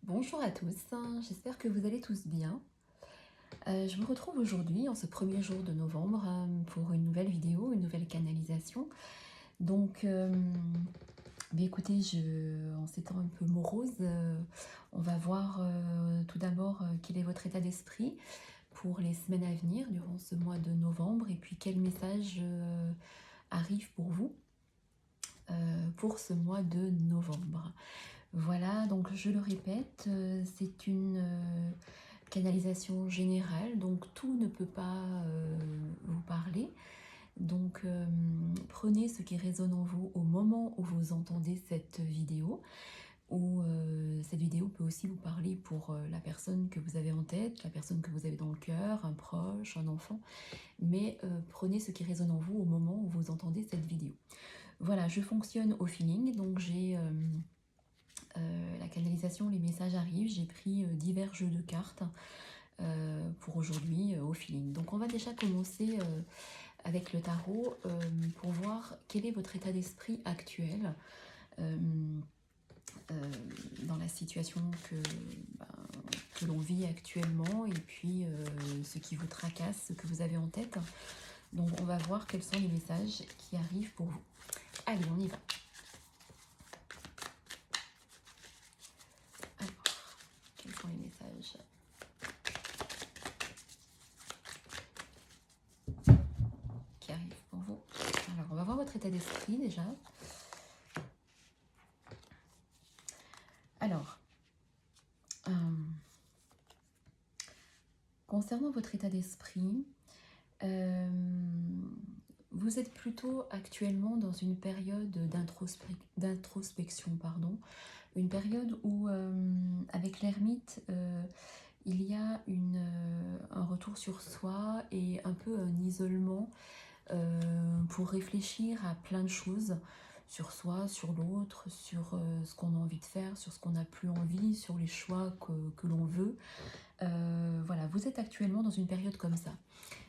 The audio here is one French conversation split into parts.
Bonjour à tous, j'espère que vous allez tous bien. Je vous retrouve aujourd'hui, en ce premier jour de novembre, pour une nouvelle vidéo, une nouvelle canalisation. Donc, écoutez, en ces temps un peu moroses, on va voir tout d'abord quel est votre état d'esprit pour les semaines à venir, durant ce mois de novembre, et puis quel message arrive pour vous pour ce mois de novembre. Voilà, donc je le répète, c'est une canalisation générale, donc tout ne peut pas vous parler. Donc prenez ce qui résonne en vous au moment où vous entendez cette vidéo, ou cette vidéo peut aussi vous parler pour la personne que vous avez en tête, la personne que vous avez dans le cœur, un proche, un enfant, mais prenez ce qui résonne en vous au moment où vous entendez cette vidéo. Voilà, je fonctionne au feeling, donc j'ai la canalisation, les messages arrivent, j'ai pris divers jeux de cartes pour aujourd'hui au feeling. Donc on va déjà commencer avec le tarot pour voir quel est votre état d'esprit actuel euh, dans la situation que l'on vit actuellement, et puis ce qui vous tracasse, ce que vous avez en tête. Donc on va voir quels sont les messages qui arrivent pour vous. Allez, on y va. Alors, quels sont les messages qui arrivent pour vous? Alors, on va voir votre état d'esprit déjà. Alors, concernant votre état d'esprit, vous êtes plutôt actuellement dans une période d'introspection, une période où, avec l'ermite, il y a un retour sur soi et un peu un isolement pour réfléchir à plein de choses sur soi, sur l'autre, sur ce qu'on a envie de faire, sur ce qu'on n'a plus envie, sur les choix que l'on veut. Voilà, vous êtes actuellement dans une période comme ça.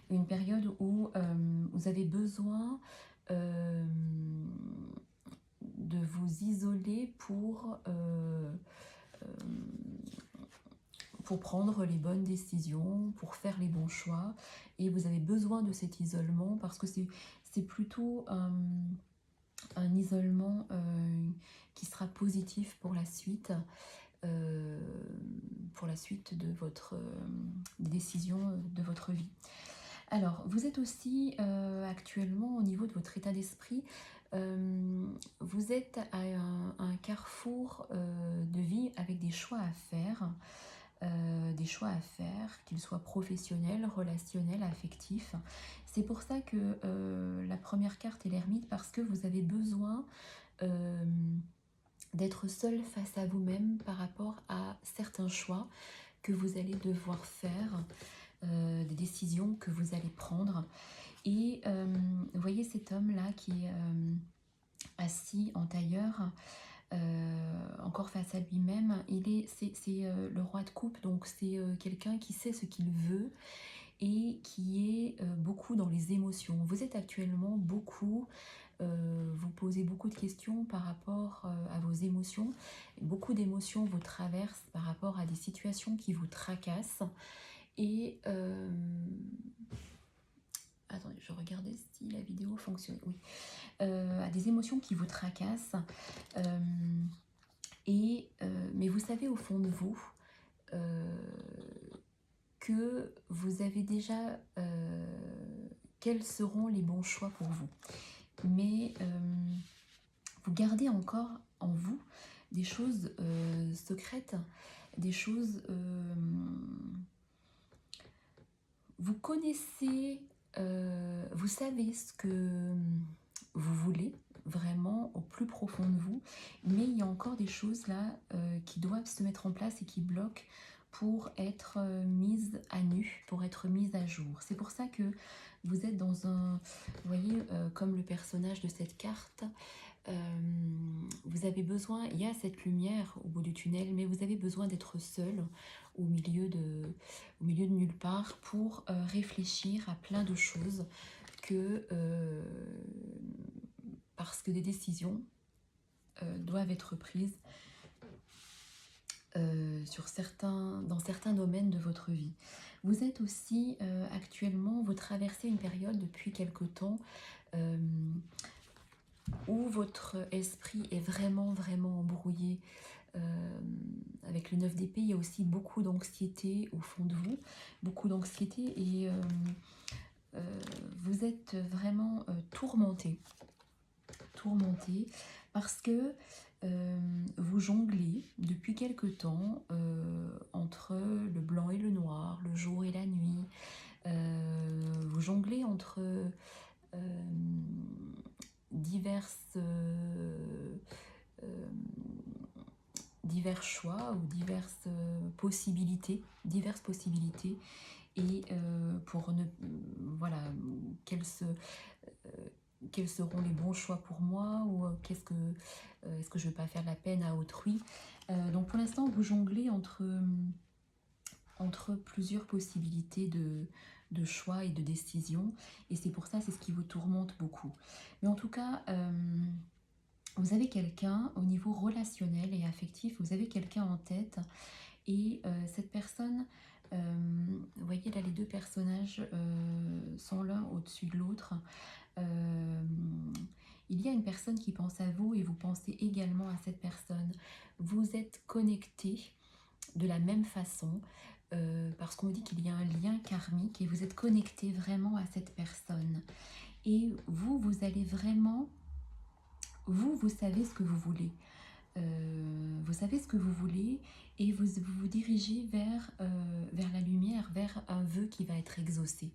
Une période où vous avez besoin de vous isoler pour prendre les bonnes décisions, pour faire les bons choix. Et vous avez besoin de cet isolement parce que c'est plutôt un isolement qui sera positif pour la suite. Pour la suite de votre décision de votre vie. Alors, vous êtes aussi actuellement au niveau de votre état d'esprit, vous êtes à un carrefour de vie avec des choix à faire, qu'ils soient professionnels, relationnels, affectifs. C'est pour ça que la première carte est l'ermite, parce que vous avez besoin d'être seul face à vous-même par rapport à certains choix que vous allez devoir faire, des décisions que vous allez prendre. Et vous voyez cet homme-là qui est assis en tailleur, encore face à lui-même. C'est le roi de coupe, donc c'est quelqu'un qui sait ce qu'il veut et qui est beaucoup dans les émotions. Vous êtes actuellement beaucoup, vous posez beaucoup de questions par rapport à vos émotions. Beaucoup d'émotions vous traversent par rapport à des situations qui vous tracassent. Et attendez, je regardais si la vidéo fonctionne. Oui. À des émotions qui vous tracassent. Mais vous savez au fond de vous que vous avez déjà quels seront les bons choix pour vous. Mais vous gardez encore en vous des choses secrètes, des choses... vous connaissez, vous savez ce que vous voulez vraiment au plus profond de vous, mais il y a encore des choses là qui doivent se mettre en place et qui bloquent pour être mises à nu, pour être mises à jour. C'est pour ça que vous êtes dans un... Vous voyez, comme le personnage de cette carte, vous avez besoin, il y a cette lumière au bout du tunnel, mais vous avez besoin d'être seul au milieu de nulle part pour réfléchir à plein de choses parce que des décisions doivent être prises dans certains domaines de votre vie. Vous êtes aussi actuellement, vous traversez une période depuis quelque temps euh, où votre esprit est vraiment, vraiment embrouillé. Avec le 9 d'épée, il y a aussi beaucoup d'anxiété au fond de vous, beaucoup d'anxiété et vous êtes vraiment tourmenté parce que vous jonglez depuis quelque temps entre le blanc et le noir, le jour et la nuit. Vous jonglez entre diverses divers choix ou diverses possibilités et pour ne voilà quels seront les bons choix pour moi ou est-ce que je ne vais pas faire de la peine à autrui. Donc pour l'instant vous jonglez entre plusieurs possibilités de choix et de décision et c'est pour ça, c'est ce qui vous tourmente beaucoup. Mais en tout cas vous avez quelqu'un au niveau relationnel et affectif, vous avez quelqu'un en tête et cette personne, vous voyez là les deux personnages sont l'un au-dessus de l'autre. Il y a une personne qui pense à vous et vous pensez également à cette personne. Vous êtes connectés de la même façon parce qu'on me dit qu'il y a un lien karmique et vous êtes connectés vraiment à cette personne. Et vous allez vraiment... Vous savez ce que vous voulez. Vous savez ce que vous voulez et vous vous dirigez vers la lumière, vers un vœu qui va être exaucé.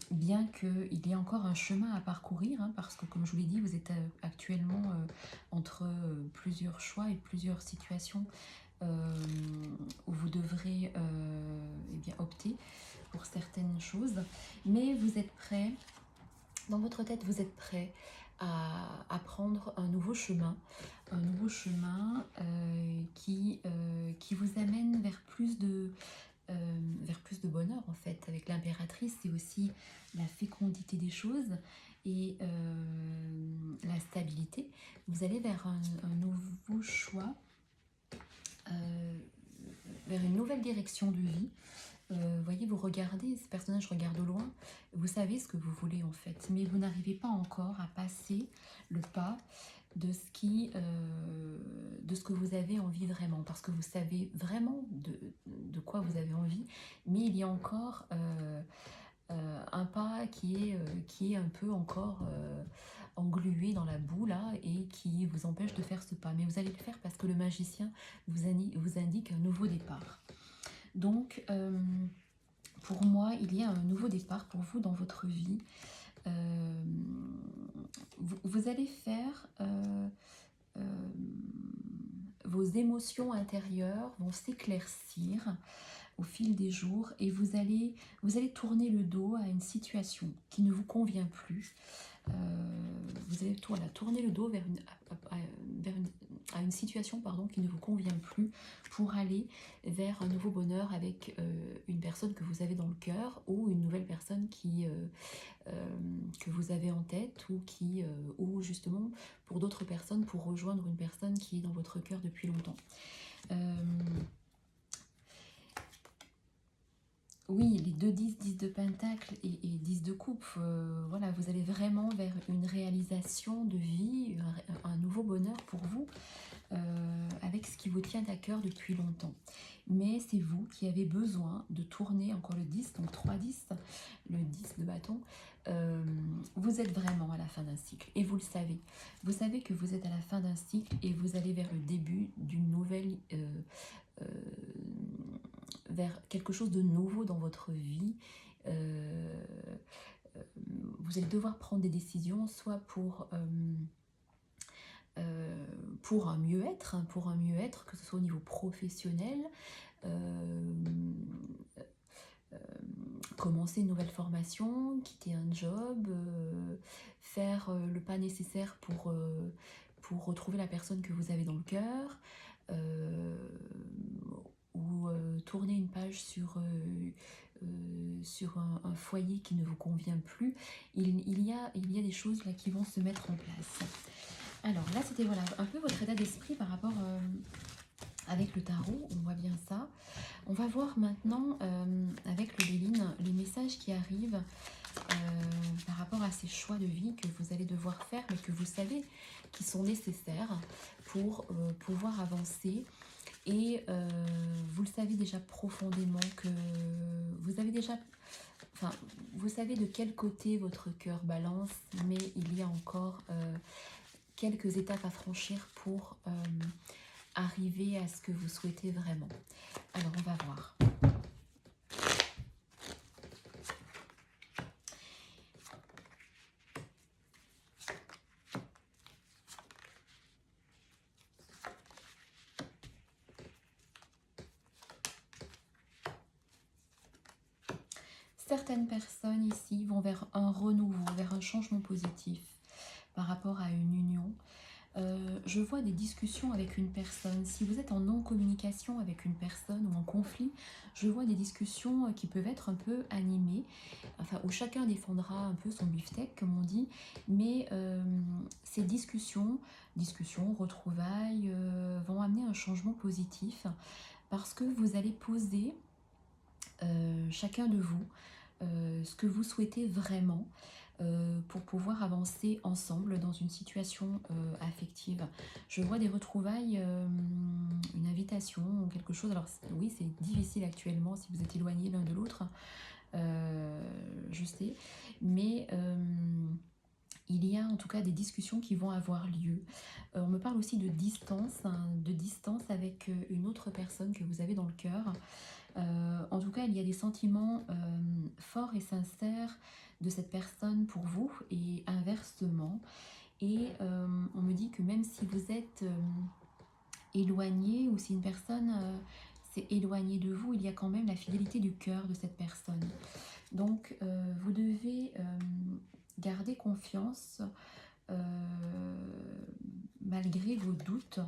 Bien qu'il y ait encore un chemin à parcourir, hein, parce que comme je vous l'ai dit, vous êtes actuellement entre plusieurs choix et plusieurs situations où vous devrez eh bien, opter pour certaines choses. Mais vous êtes prêt, dans votre tête, vous êtes prêt à prendre un nouveau chemin qui vous amène vers plus de bonheur en fait. Avec l'impératrice, c'est aussi la fécondité des choses et la stabilité. Vous allez vers un nouveau choix, vers une nouvelle direction de vie. Vous voyez, vous regardez, ce personnage regarde au loin, vous savez ce que vous voulez en fait, mais vous n'arrivez pas encore à passer le pas de ce que vous avez envie vraiment, parce que vous savez vraiment de quoi vous avez envie, mais il y a encore un pas qui est un peu encore englué dans la boue là et qui vous empêche de faire ce pas, mais vous allez le faire parce que le magicien vous indique un nouveau départ. Donc, pour moi, il y a un nouveau départ pour vous dans votre vie. Vous allez faire... vos émotions intérieures vont s'éclaircir au fil des jours et vous allez tourner le dos à une situation qui ne vous convient plus. Vous allez tourner le dos à une situation qui ne vous convient plus pour aller vers un nouveau bonheur avec une personne que vous avez dans le cœur ou une nouvelle personne que vous avez en tête ou justement pour d'autres personnes pour rejoindre une personne qui est dans votre cœur depuis longtemps. Oui, les deux 10 de pentacle et 10 de coupe, voilà, vous allez vraiment vers une réalisation de vie, un nouveau bonheur pour vous, avec ce qui vous tient à cœur depuis longtemps. Mais c'est vous qui avez besoin de tourner encore le 10, donc 3-10, le 10 de bâton. Vous êtes vraiment à la fin d'un cycle et vous le savez. Vous savez que vous êtes à la fin d'un cycle et vous allez vers le début d'une nouvelle... vers quelque chose de nouveau dans votre vie. Vous allez devoir prendre des décisions, soit pour un mieux-être, que ce soit au niveau professionnel, commencer une nouvelle formation, quitter un job, faire le pas nécessaire pour retrouver la personne que vous avez dans le cœur, ou tourner une page sur un foyer qui ne vous convient plus. Il y a des choses là qui vont se mettre en place. Alors là, c'était voilà, un peu votre état d'esprit par rapport à avec le tarot, on voit bien ça. On va voir maintenant avec le Béline les messages qui arrivent par rapport à ces choix de vie que vous allez devoir faire, mais que vous savez qui sont nécessaires pour pouvoir avancer. Et vous le savez déjà profondément que vous avez déjà... Enfin, vous savez de quel côté votre cœur balance, mais il y a encore quelques étapes à franchir pour arriver à ce que vous souhaitez vraiment. Alors, on va voir. Certaines personnes ici vont vers un renouveau, vers un changement positif par rapport à une union. Je vois des discussions avec une personne. Si vous êtes en non-communication avec une personne ou en conflit, je vois des discussions qui peuvent être un peu animées, enfin où chacun défendra un peu son beefsteak, comme on dit, mais ces discussions, retrouvailles, vont amener un changement positif parce que vous allez poser chacun de vous ce que vous souhaitez vraiment pour pouvoir avancer ensemble dans une situation affective. Je vois des retrouvailles, une invitation ou quelque chose. Alors oui, c'est difficile actuellement si vous êtes éloignés l'un de l'autre, je sais, mais il y a en tout cas des discussions qui vont avoir lieu. On me parle aussi de distance, hein, avec une autre personne que vous avez dans le cœur. En tout cas, il y a des sentiments forts et sincères de cette personne pour vous et inversement. Et on me dit que même si vous êtes éloigné ou si une personne s'est éloignée de vous, il y a quand même la fidélité du cœur de cette personne. Donc, vous devez garder confiance malgré vos doutes,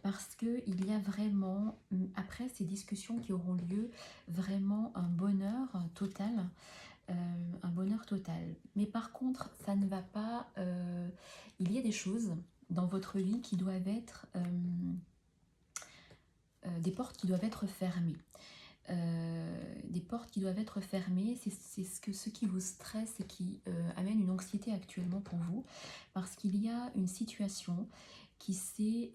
parce qu'il y a vraiment, après ces discussions qui auront lieu, vraiment un bonheur total. Un bonheur total. Mais par contre, ça ne va pas... il y a des choses dans votre vie qui doivent être... des portes qui doivent être fermées. Des portes qui doivent être fermées, c'est ce qui vous stresse et qui amène une anxiété actuellement pour vous, parce qu'il y a une situation qui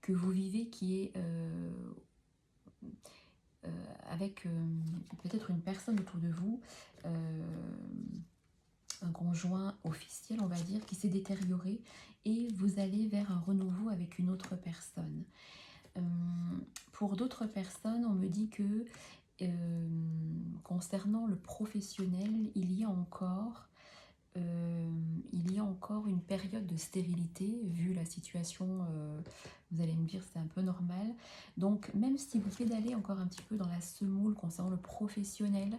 que vous vivez qui est avec peut-être une personne autour de vous, un conjoint officiel on va dire, qui s'est détérioré, et vous allez vers un renouveau avec une autre personne. Pour d'autres personnes, on me dit que concernant le professionnel, il y a encore une période de stérilité, vu la situation, vous allez me dire c'est un peu normal. Donc même si vous pédalez encore un petit peu dans la semoule concernant le professionnel,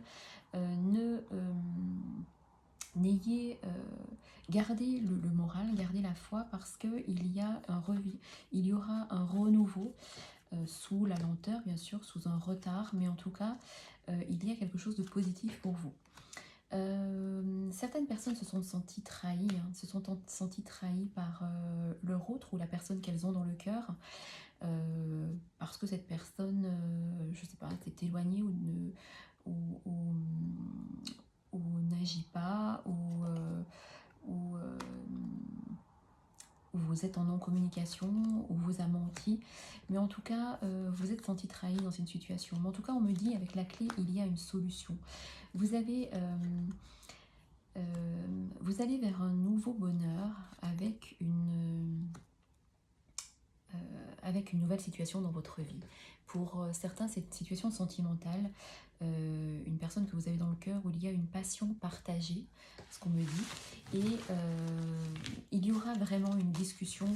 gardez le moral, gardez la foi, parce qu'il y aura un renouveau sous la lenteur, bien sûr, sous un retard, mais en tout cas, il y a quelque chose de positif pour vous. Certaines personnes se sont senties trahies, par leur autre ou la personne qu'elles ont dans le cœur, parce que cette personne, je sais pas, s'est éloignée ou n'agit pas, ou vous êtes en non-communication, ou vous a menti, mais en tout cas, vous êtes senti trahi dans une situation. Mais en tout cas, on me dit, avec la clé, il y a une solution. Vous allez vers un nouveau bonheur avec une nouvelle situation dans votre vie. Pour certains, cette situation sentimentale, une personne que vous avez dans le cœur, où il y a une passion partagée, ce qu'on me dit, et il y aura vraiment une discussion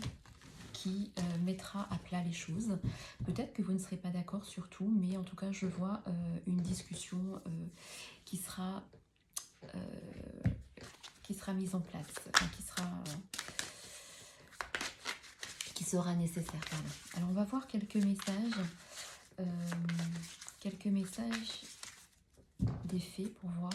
qui mettra à plat les choses. Peut-être que vous ne serez pas d'accord sur tout, mais en tout cas, je vois une discussion qui sera mise en place, enfin, qui sera nécessaire. Pardon. Alors, on va voir quelques messages des fées pour voir.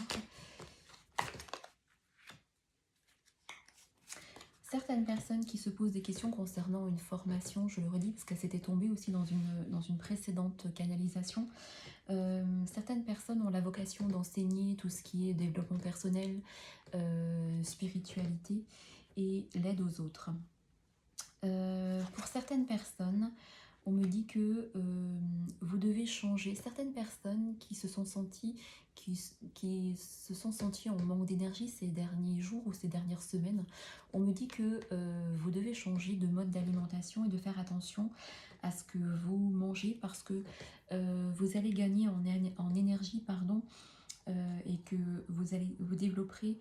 certaines personnes qui se posent des questions concernant une formation, je le redis parce qu'elle s'était tombée aussi dans une précédente canalisation. Certaines personnes ont la vocation d'enseigner tout ce qui est développement personnel, spiritualité et l'aide aux autres. Pour certaines personnes, on me dit que vous devez changer. Certaines personnes qui se sont senties en manque d'énergie ces derniers jours ou ces dernières semaines, on me dit que vous devez changer de mode d'alimentation et de faire attention à ce que vous mangez parce que vous allez gagner en énergie, pardon, et que vous développerez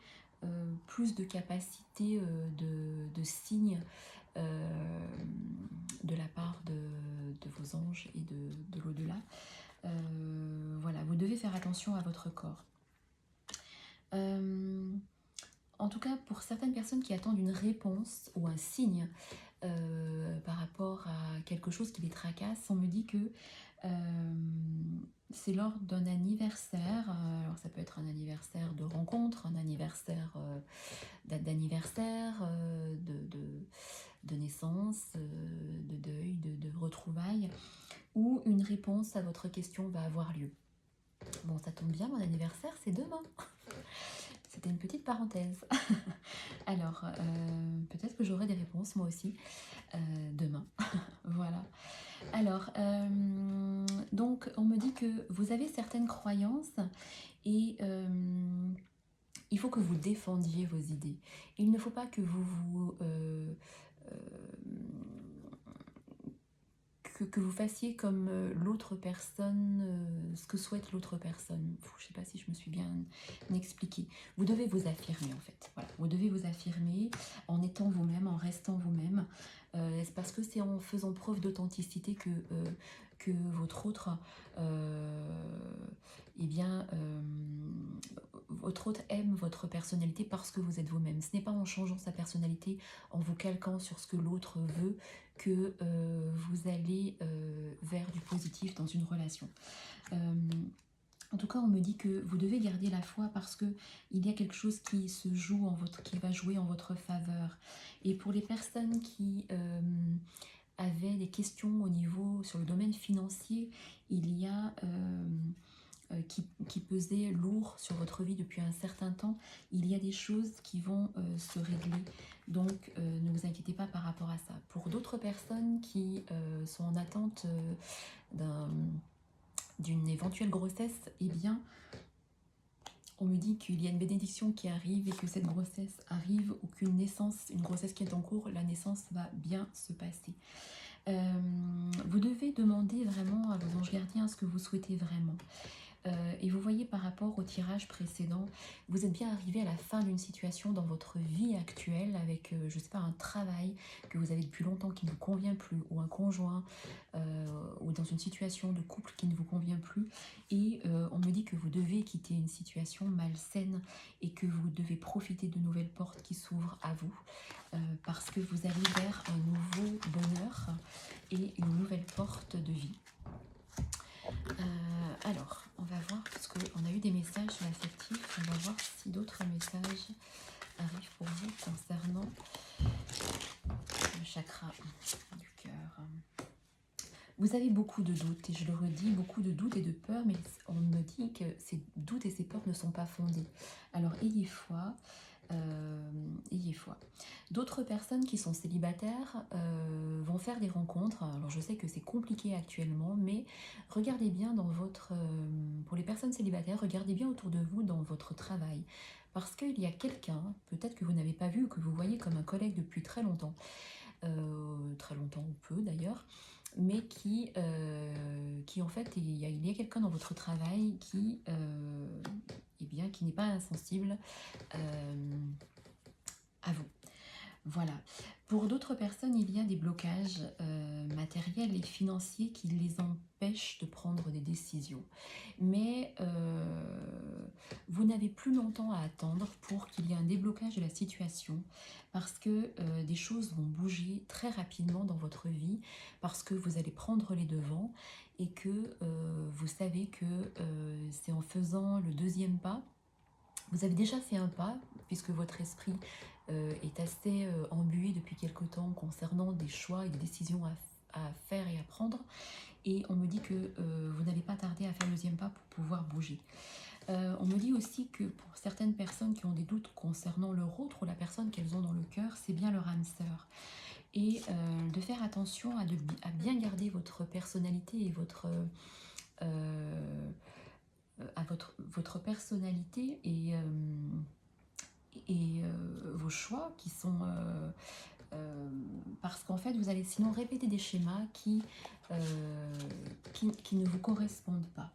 plus de capacité de signes de la part de vos anges et de l'au-delà. Voilà, vous devez faire attention à votre corps. En tout cas, pour certaines personnes qui attendent une réponse ou un signe par rapport à quelque chose qui les tracasse, on me dit que c'est lors d'un anniversaire. Alors ça peut être un anniversaire de rencontre, un anniversaire d'anniversaire, de naissance, de deuil, de retrouvailles, où une réponse à votre question va avoir lieu. Bon, ça tombe bien, mon anniversaire, c'est demain. C'était une petite parenthèse. Alors, peut-être que j'aurai des réponses, moi aussi, demain. Voilà. Alors, donc, on me dit que vous avez certaines croyances et il faut que vous défendiez vos idées. Il ne faut pas que que vous fassiez comme l'autre personne, ce que souhaite l'autre personne. Je ne sais pas si je me suis bien expliquée. Vous devez vous affirmer en fait. Voilà. Vous devez vous affirmer en étant vous-même, en restant vous-même. C'est parce que c'est en faisant preuve d'authenticité que votre autre, eh bien, votre autre aime votre personnalité parce que vous êtes vous-même. Ce n'est pas en changeant sa personnalité, en vous calquant sur ce que l'autre veut, que vous allez vers du positif dans une relation. En tout cas, on me dit que vous devez garder la foi parce que il y a quelque chose qui se joue qui va jouer en votre faveur. Et pour les personnes qui avaient des questions au niveau sur le domaine financier, il y a qui pesait lourd sur votre vie depuis un certain temps, il y a des choses qui vont se régler. Donc ne vous inquiétez pas par rapport à ça. Pour d'autres personnes qui sont en attente d'une éventuelle grossesse, eh bien, on me dit qu'il y a une bénédiction qui arrive et que cette grossesse arrive ou qu'une naissance, une grossesse qui est en cours, la naissance va bien se passer. Vous devez demander vraiment à vos anges gardiens ce que vous souhaitez vraiment. Et vous voyez par rapport au tirage précédent, vous êtes bien arrivé à la fin d'une situation dans votre vie actuelle avec, je ne sais pas, un travail que vous avez depuis longtemps qui ne vous convient plus, ou un conjoint, ou dans une situation de couple qui ne vous convient plus. Et on me dit que vous devez quitter une situation malsaine et que vous devez profiter de nouvelles portes qui s'ouvrent à vous parce que vous allez vers un nouveau bonheur et une nouvelle porte de vie. Alors, on va voir, parce qu'on a eu des messages sur l'affectif, on va voir si d'autres messages arrivent pour vous concernant le chakra du cœur. Vous avez beaucoup de doutes, et je le redis, beaucoup de doutes et de peurs, mais on me dit que ces doutes et ces peurs ne sont pas fondés. Alors, ayez foi. Ayez foi. D'autres personnes qui sont célibataires vont faire des rencontres. Alors je sais que c'est compliqué actuellement, mais regardez bien dans votre... pour les personnes célibataires, regardez bien autour de vous dans votre travail. Parce qu'il y a quelqu'un, peut-être que vous n'avez pas vu ou que vous voyez comme un collègue depuis très longtemps ou peu d'ailleurs, mais qui en fait, il y a quelqu'un dans votre travail qui... eh bien, qui n'est pas insensible à vous. Voilà. Pour d'autres personnes, il y a des blocages matériels et financiers qui les empêchent de prendre des décisions. Mais vous n'avez plus longtemps à attendre pour qu'il y ait un déblocage de la situation parce que des choses vont bouger très rapidement dans votre vie parce que vous allez prendre les devants et que vous savez que c'est en faisant le deuxième pas. Vous avez déjà fait un pas, puisque votre esprit est assez embué depuis quelque temps concernant des choix et des décisions à faire et à prendre. Et on me dit que vous n'allez pas tarder à faire le deuxième pas pour pouvoir bouger. On me dit aussi que pour certaines personnes qui ont des doutes concernant leur autre ou la personne qu'elles ont dans le cœur, c'est bien leur âme sœur. Et de faire attention à bien garder votre personnalité et votre personnalité et vos choix qui sont... parce qu'en fait, vous allez sinon répéter des schémas qui ne vous correspondent pas.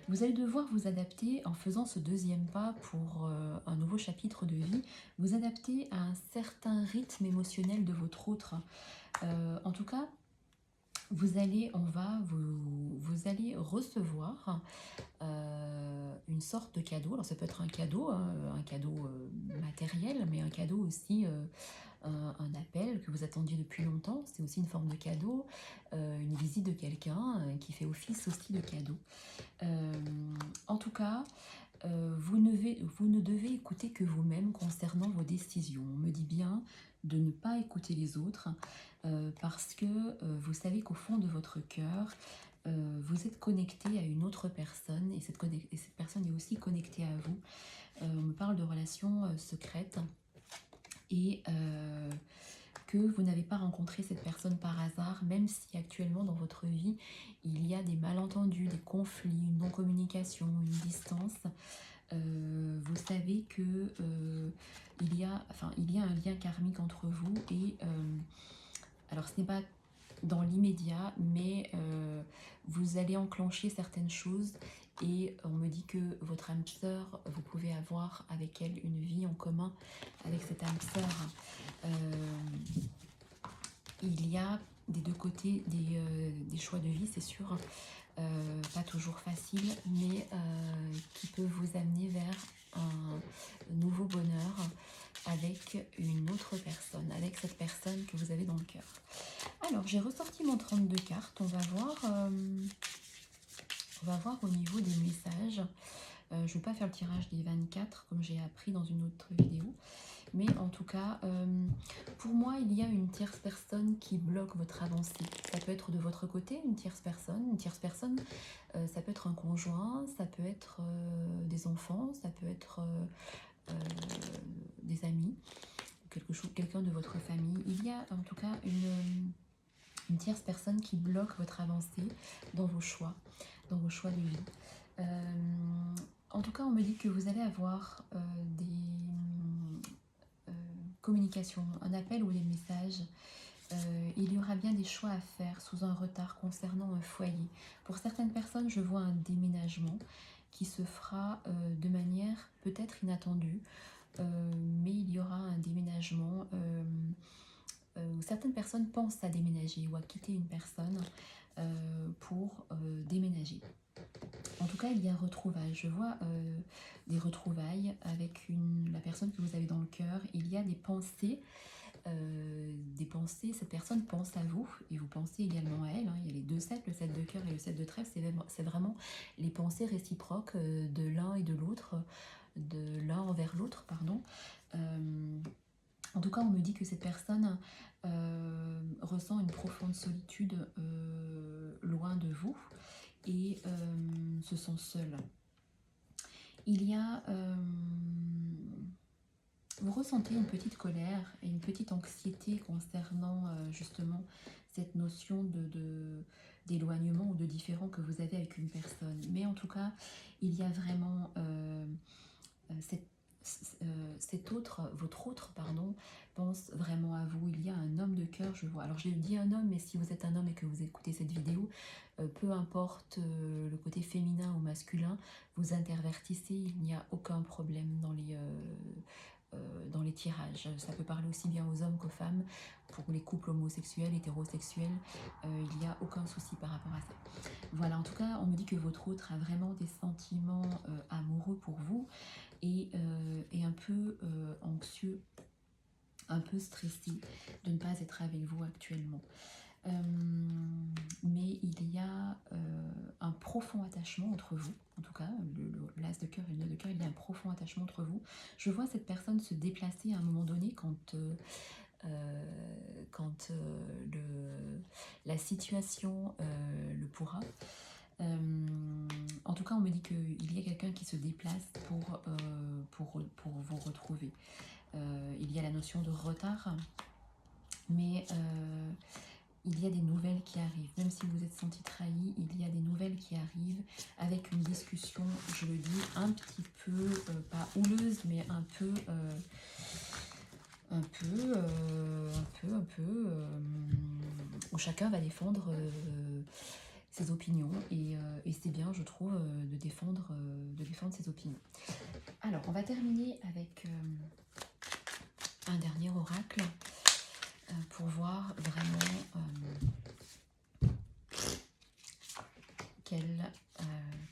Vous allez devoir vous adapter en faisant ce deuxième pas pour un nouveau chapitre de vie, vous adapter à un certain rythme émotionnel de votre autre. En tout cas, vous allez allez recevoir une sorte de cadeau. Alors ça peut être un cadeau matériel, mais un cadeau aussi, un appel que vous attendiez depuis longtemps. C'est aussi une forme de cadeau, une visite de quelqu'un qui fait office aussi de cadeau. En tout cas, vous ne devez écouter que vous-même concernant vos décisions. On me dit bien de ne pas écouter les autres parce que vous savez qu'au fond de votre cœur, vous êtes connecté à une autre personne et cette personne est aussi connectée à vous. On me parle de relations secrètes et que vous n'avez pas rencontré cette personne par hasard, même si actuellement dans votre vie, il y a des malentendus, des conflits, une non-communication, une distance. Vous savez que il y a un lien karmique entre vous et alors ce n'est pas dans l'immédiat, mais vous allez enclencher certaines choses et on me dit que votre âme sœur, vous pouvez avoir avec elle une vie en commun avec cette âme sœur. Il y a des deux côtés des choix de vie, c'est sûr, pas toujours facile, mais qui peut vous amener vers un nouveau bonheur avec une autre personne, avec cette personne que vous avez dans le cœur. Alors, j'ai ressorti mon 32 cartes, on va voir au niveau des messages. Je ne vais pas faire le tirage des 24 comme j'ai appris dans une autre vidéo. Mais en tout cas, pour moi, il y a une tierce personne qui bloque votre avancée. Ça peut être de votre côté, une tierce personne. Une tierce personne, ça peut être un conjoint, ça peut être des enfants, ça peut être des amis, quelqu'un de votre famille. Il y a en tout cas une tierce personne qui bloque votre avancée dans vos choix de vie. En tout cas, on me dit que vous allez avoir des communications, un appel ou des messages. Il y aura bien des choix à faire sous un retard concernant un foyer. Pour certaines personnes, je vois un déménagement qui se fera de manière peut-être inattendue, mais il y aura un déménagement où certaines personnes pensent à déménager ou à quitter une personne pour déménager. En tout cas, il y a un retrouvaille. Je vois des retrouvailles avec la personne que vous avez dans le cœur. Il y a des pensées. Cette personne pense à vous et vous pensez également à elle. Il y a les deux sets, le 7 de cœur et le 7 de trèfle. C'est vraiment les pensées réciproques de l'un et de l'autre, de l'un envers l'autre, pardon. En tout cas, on me dit que cette personne ressent une profonde solitude loin de vous et se sent seule. Il y a... vous ressentez une petite colère et une petite anxiété concernant justement cette notion d'éloignement ou de différent que vous avez avec une personne. Mais en tout cas, il y a vraiment votre autre, pense vraiment à vous. Il y a un homme de cœur, je vois. Alors je dis un homme, mais si vous êtes un homme et que vous écoutez cette vidéo, peu importe le côté féminin ou masculin, vous intervertissez, il n'y a aucun problème dans les tirages. Ça peut parler aussi bien aux hommes qu'aux femmes. Pour les couples homosexuels, hétérosexuels, il n'y a aucun souci par rapport à ça. Voilà, en tout cas, on me dit que votre autre a vraiment des sentiments amoureux pour vous et un peu anxieux, un peu stressé de ne pas être avec vous actuellement. Mais il y a un profond attachement entre vous. En tout cas, l'as de cœur et le 9 de cœur, il y a un profond attachement entre vous. Je vois cette personne se déplacer à un moment donné la situation le pourra. En tout cas, on me dit qu'il y a quelqu'un qui se déplace pour vous retrouver. Il y a la notion de retard, mais il y a des nouvelles qui arrivent. Même si vous êtes senti trahi, il y a des nouvelles qui arrivent avec une discussion, je le dis, un petit peu, pas houleuse, mais un peu, où chacun va défendre ses opinions. Et c'est bien, je trouve, de défendre ses opinions. Alors, on va terminer avec un dernier oracle pour voir vraiment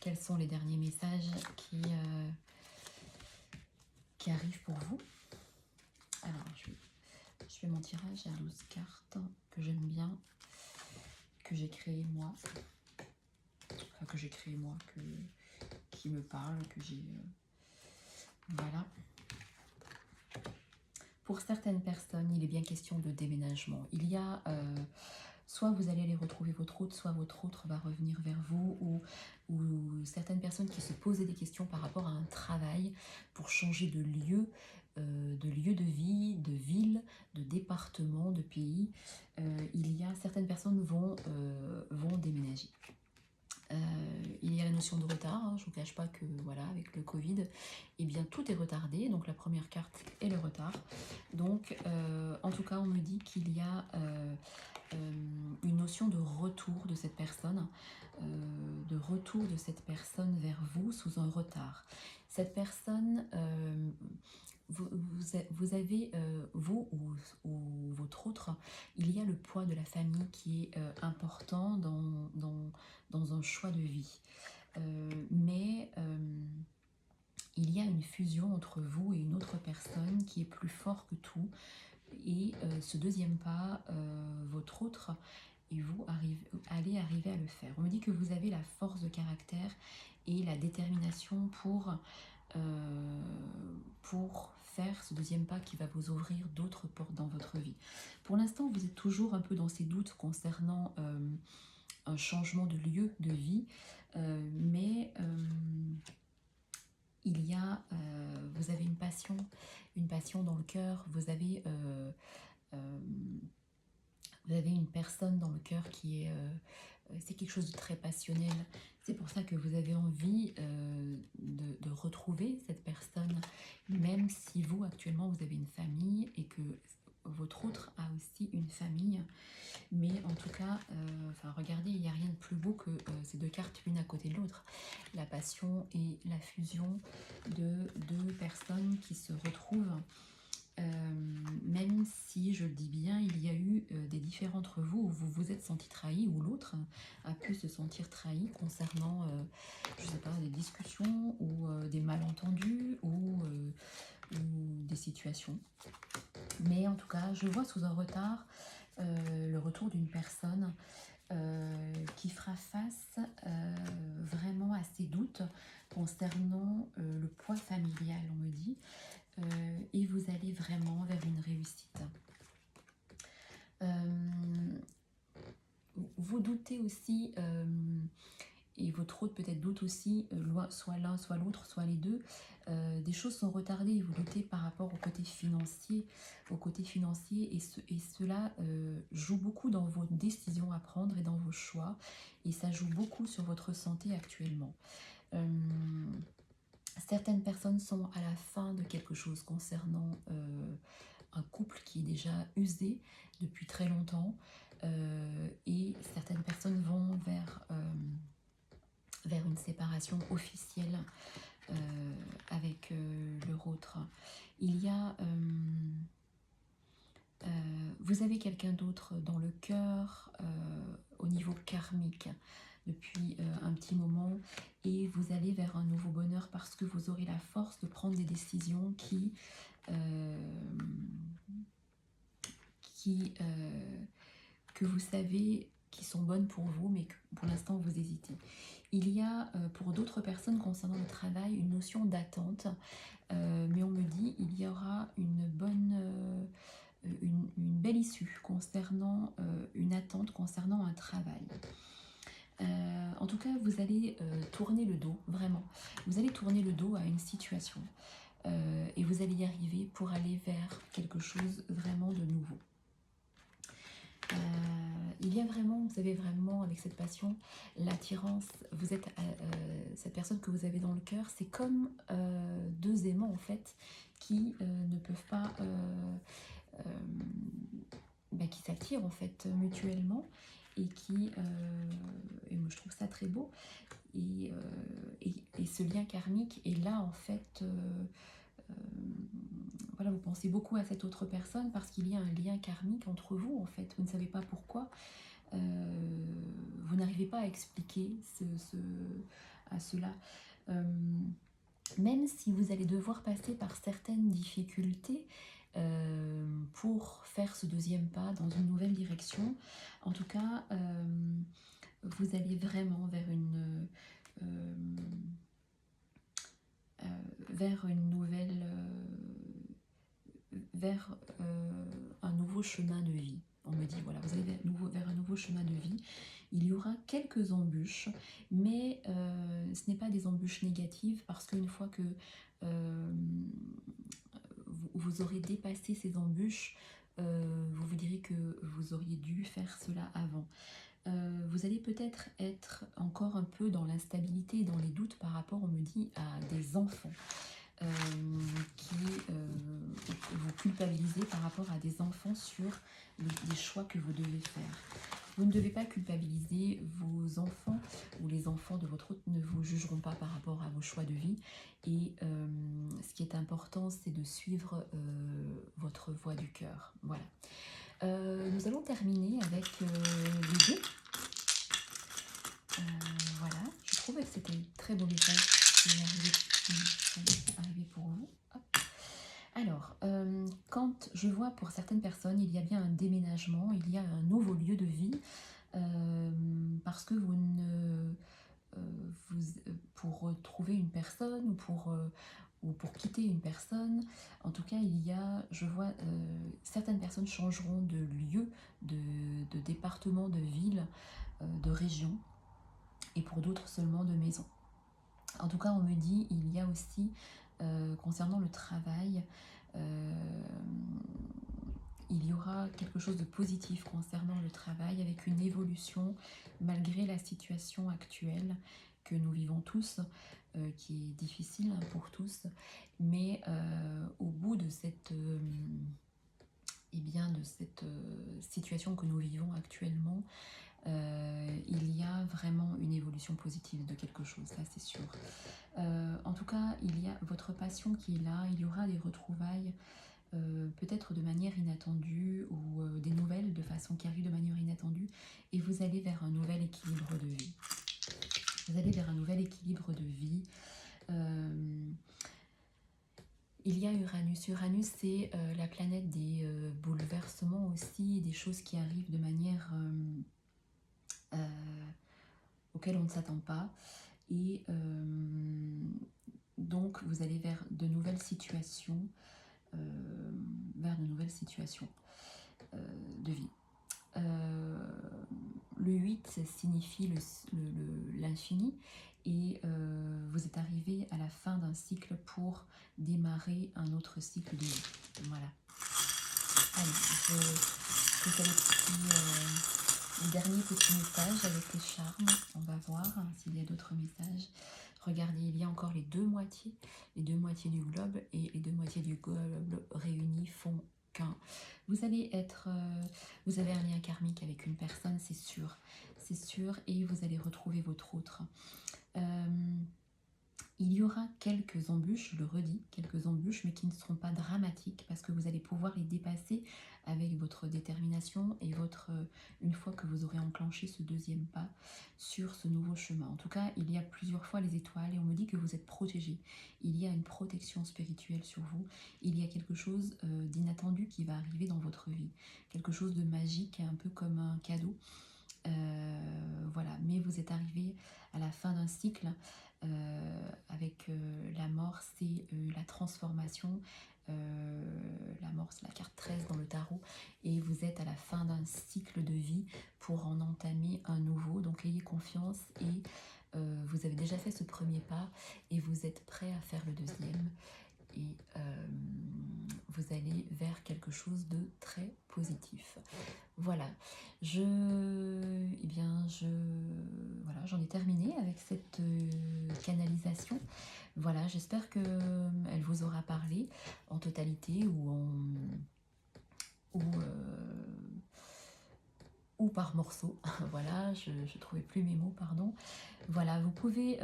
quels sont les derniers messages qui arrivent pour vous. Alors, je fais mon tirage à 12 cartes que j'aime bien, que j'ai créé moi. Enfin, que j'ai créé moi, qui me parle, que j'ai... voilà. Pour certaines personnes, il est bien question de déménagement. Il y a... soit vous allez aller retrouver votre hôte, soit votre autre va revenir vers vous, ou certaines personnes qui se posaient des questions par rapport à un travail pour changer de lieu de vie, de ville, de département, de pays. Il y a certaines personnes vont déménager. Il y a la notion de retard, hein, je ne vous cache pas que voilà, avec le Covid, eh bien, tout est retardé, donc la première carte est le retard. Donc en tout cas on me dit qu'il y a une notion de retour de cette personne, vers vous sous un retard. Cette personne, vous avez, vous ou votre autre, il y a le poids de la famille qui est important dans un choix de vie. Mais il y a une fusion entre vous et une autre personne qui est plus fort que tout. Et ce deuxième pas, votre autre et vous allez arriver à le faire. On me dit que vous avez la force de caractère et la détermination pour faire ce deuxième pas qui va vous ouvrir d'autres portes dans votre vie. Pour l'instant, vous êtes toujours un peu dans ces doutes concernant un changement de lieu de vie, mais il y a, vous avez une passion dans le cœur, vous avez une personne dans le cœur qui est... c'est quelque chose de très passionnel. C'est pour ça que vous avez envie de retrouver cette personne, même si vous, actuellement, vous avez une famille et que votre autre a aussi une famille. Mais en tout cas, regardez, il n'y a rien de plus beau que ces deux cartes l'une à côté de l'autre. La passion et la fusion de deux personnes qui se retrouvent. Même si, je le dis bien, il y a eu des différends entre vous où vous vous êtes senti trahi, ou l'autre a pu se sentir trahi concernant, je sais pas, des discussions ou des malentendus ou des situations. Mais en tout cas, je vois sous un retard le retour d'une personne qui fera face vraiment à ses doutes concernant le poids familial, on me dit. Et vous allez vraiment vers une réussite. Vous doutez aussi, et votre autre peut-être doute aussi, soit l'un, soit l'autre, soit les deux. Des choses sont retardées et vous doutez par rapport au côté financier. Et cela joue beaucoup dans vos décisions à prendre et dans vos choix. Et ça joue beaucoup sur votre santé actuellement. Certaines personnes sont à la fin de quelque chose concernant un couple qui est déjà usé depuis très longtemps et certaines personnes vont vers une séparation officielle avec leur autre. Il y a... vous avez quelqu'un d'autre dans le cœur au niveau karmique depuis un petit moment et vous allez vers un nouveau bonheur parce que vous aurez la force de prendre des décisions que vous savez qui sont bonnes pour vous, mais que pour l'instant vous hésitez. Il y a pour d'autres personnes concernant le travail une notion d'attente, mais on me dit il y aura une bonne, une belle issue concernant une attente concernant un travail. En tout cas, vous allez tourner le dos, vraiment. Vous allez tourner le dos à une situation et vous allez y arriver pour aller vers quelque chose vraiment de nouveau. Il y a vraiment, vous avez vraiment avec cette passion, l'attirance, vous êtes cette personne que vous avez dans le cœur, c'est comme deux aimants en fait qui ne peuvent pas, qui s'attirent en fait mutuellement et qui, et moi je trouve ça très beau, et ce lien karmique est là en fait. Voilà, vous pensez beaucoup à cette autre personne parce qu'il y a un lien karmique entre vous en fait. Vous ne savez pas pourquoi. Vous n'arrivez pas à expliquer à cela. Même si vous allez devoir passer par certaines difficultés pour faire ce deuxième pas dans une nouvelle direction, en tout cas, vous allez vraiment vers une nouvelle, vers un nouveau chemin de vie. On me dit, voilà, vous allez vers un nouveau chemin de vie. Il y aura quelques embûches, mais ce n'est pas des embûches négatives, parce qu'une fois que vous aurez dépassé ces embûches, vous vous direz que vous auriez dû faire cela avant. Vous allez peut-être être encore un peu dans l'instabilité et dans les doutes par rapport, on me dit, à des enfants. Qui vous culpabilisez par rapport à des enfants sur des choix que vous devez faire. Vous ne devez pas culpabiliser vos enfants, ou les enfants de votre autre ne vous jugeront pas par rapport à vos choix de vie. Et ce qui est important, c'est de suivre votre voie du cœur. Voilà. Nous allons terminer avec les dés. Voilà, je trouvais que c'était un très beau message qui est arrivé pour vous. Hop. Alors, quand je vois pour certaines personnes, il y a bien un déménagement, il y a un nouveau lieu de vie, parce que pour trouver une personne ou pour quitter une personne, en tout cas, je vois, certaines personnes changeront de lieu, de département, de ville, de région, et pour d'autres seulement de maison. En tout cas, on me dit, il y a aussi, concernant le travail, il y aura quelque chose de positif concernant le travail, avec une évolution malgré la situation actuelle que nous vivons tous, qui est difficile pour tous, mais au bout de cette, situation que nous vivons actuellement, il y a vraiment une évolution positive de quelque chose, ça c'est sûr. En tout cas, il y a votre passion qui est là, il y aura des retrouvailles, peut-être de manière inattendue, ou des nouvelles de façon qui arrivent de manière inattendue, et vous allez vers un nouvel équilibre de vie. Vous allez vers un nouvel équilibre de vie. Il y a Uranus. Uranus, c'est la planète des bouleversements aussi, des choses qui arrivent de manière auxquelles on ne s'attend pas. Et donc, vous allez vers de nouvelles situations, de vie. Le 8 signifie l'infini, et vous êtes arrivé à la fin d'un cycle pour démarrer un autre cycle de vie. Voilà. Allez, je fais le dernier petit message avec les charmes. On va voir s'il y a d'autres messages. Regardez, il y a encore les deux moitiés du globe, et les deux moitiés du globe réunis font qu'un. Vous avez un lien karmique avec une personne, c'est sûr, et vous allez retrouver votre autre. Il y aura quelques embûches, je le redis, quelques embûches, mais qui ne seront pas dramatiques, parce que vous allez pouvoir les dépasser avec votre détermination et une fois que vous aurez enclenché ce deuxième pas sur ce nouveau chemin. En tout cas, il y a plusieurs fois les étoiles, et on me dit que vous êtes protégé. Il y a une protection spirituelle sur vous. Il y a quelque chose d'inattendu qui va arriver dans votre vie. Quelque chose de magique, un peu comme un cadeau. Voilà, mais vous êtes arrivé à la fin d'un cycle avec la mort, c'est la transformation. La mort, c'est la carte 13 dans le tarot, et vous êtes à la fin d'un cycle de vie pour en entamer un nouveau. Donc ayez confiance, et vous avez déjà fait ce premier pas et vous êtes prêt à faire le deuxième, et vous allez vers quelque chose de très positif. Voilà, voilà, j'en ai terminé avec cette canalisation. Voilà, j'espère que elle vous aura parlé en totalité ou, ou par morceaux. Voilà, je trouvais plus mes mots, pardon. Voilà, vous pouvez...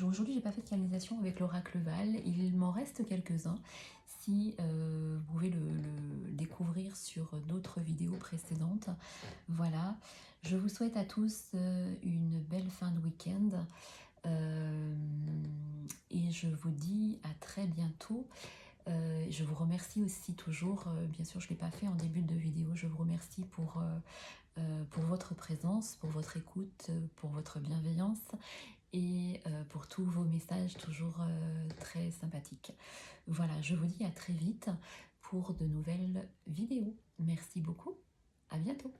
aujourd'hui, j'ai pas fait de canalisation avec l'oracle Val. Il m'en reste quelques-uns. Si vous pouvez le découvrir sur d'autres vidéos précédentes. Voilà, je vous souhaite à tous une belle fin de week-end. Et je vous dis à très bientôt. Je vous remercie aussi toujours, bien sûr je ne l'ai pas fait en début de vidéo, je vous remercie pour votre présence, pour votre écoute, pour votre bienveillance, et pour tous vos messages toujours très sympathiques. Voilà, je vous dis à très vite pour de nouvelles vidéos. Merci beaucoup, à bientôt.